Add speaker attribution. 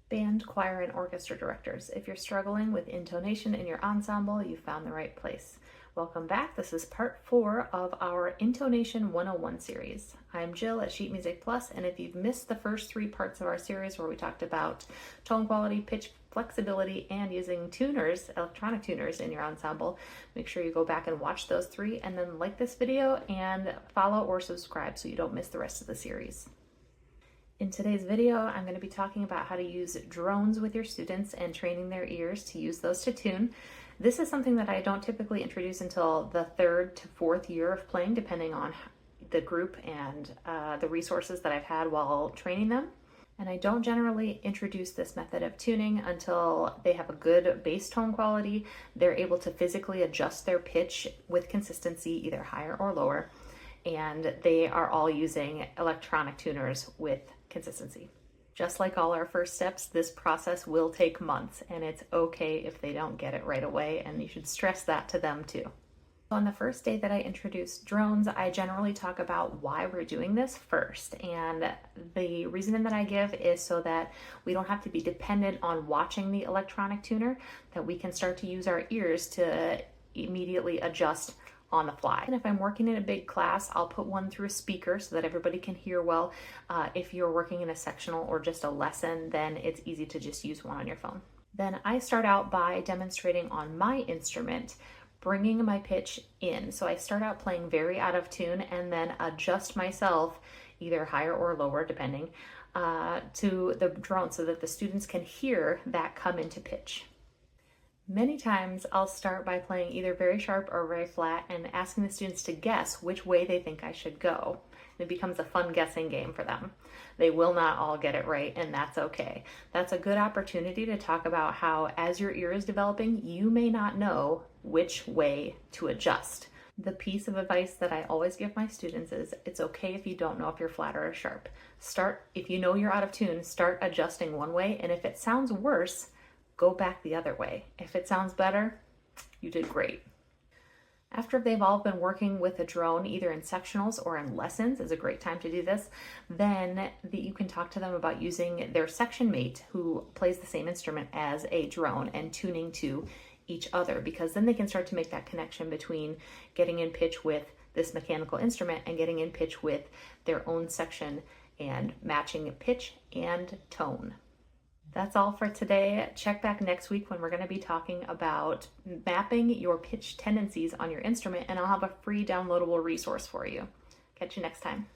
Speaker 1: Band, choir, and orchestra directors. If you're struggling with intonation in your ensemble, you found the right place. Welcome back. This is part 4 of our Intonation 101 series. I'm Jill at Sheet Music Plus, and if you've missed the first 3 parts of our series where we talked about tone quality, pitch flexibility, and using tuners, electronic tuners in your ensemble, make sure you go back and watch those 3, and then like this video and follow or subscribe so you don't miss the rest of the series. In today's video, I'm going to be talking about how to use drones with your students and training their ears to use those to tune. This is something that I don't typically introduce until the 3rd to 4th year of playing, depending on the group and the resources that I've had while training them. And I don't generally introduce this method of tuning until they have a good bass tone quality, they're able to physically adjust their pitch with consistency, either higher or lower, and they are all using electronic tuners with consistency. Just like all our first steps, this process will take months, and it's okay if they don't get it right away, and you should stress that to them too. On the first day that I introduce drones, I generally talk about why we're doing this first, and the reason that I give is so that we don't have to be dependent on watching the electronic tuner, that we can start to use our ears to immediately adjust on the fly. And if I'm working in a big class, I'll put one through a speaker so that everybody can hear well. If you're working in a sectional or just a lesson, then it's easy to just use one on your phone. Then I start out by demonstrating on my instrument, bringing my pitch in. So I start out playing very out of tune and then adjust myself, either higher or lower, depending, to the drone so that the students can hear that come into pitch. Many times I'll start by playing either very sharp or very flat and asking the students to guess which way they think I should go. It becomes a fun guessing game for them. They will not all get it right, and that's okay. That's a good opportunity to talk about how, as your ear is developing, you may not know which way to adjust. The piece of advice that I always give my students is it's okay if you don't know if you're flat or sharp. If you know you're out of tune, start adjusting one way, and if it sounds worse, go back the other way. If it sounds better, you did great. After they've all been working with a drone, either in sectionals or in lessons, is a great time to do this, then you can talk to them about using their section mate who plays the same instrument as a drone and tuning to each other, because then they can start to make that connection between getting in pitch with this mechanical instrument and getting in pitch with their own section and matching pitch and tone. That's all for today. Check back next week when we're going to be talking about mapping your pitch tendencies on your instrument, and I'll have a free downloadable resource for you. Catch you next time.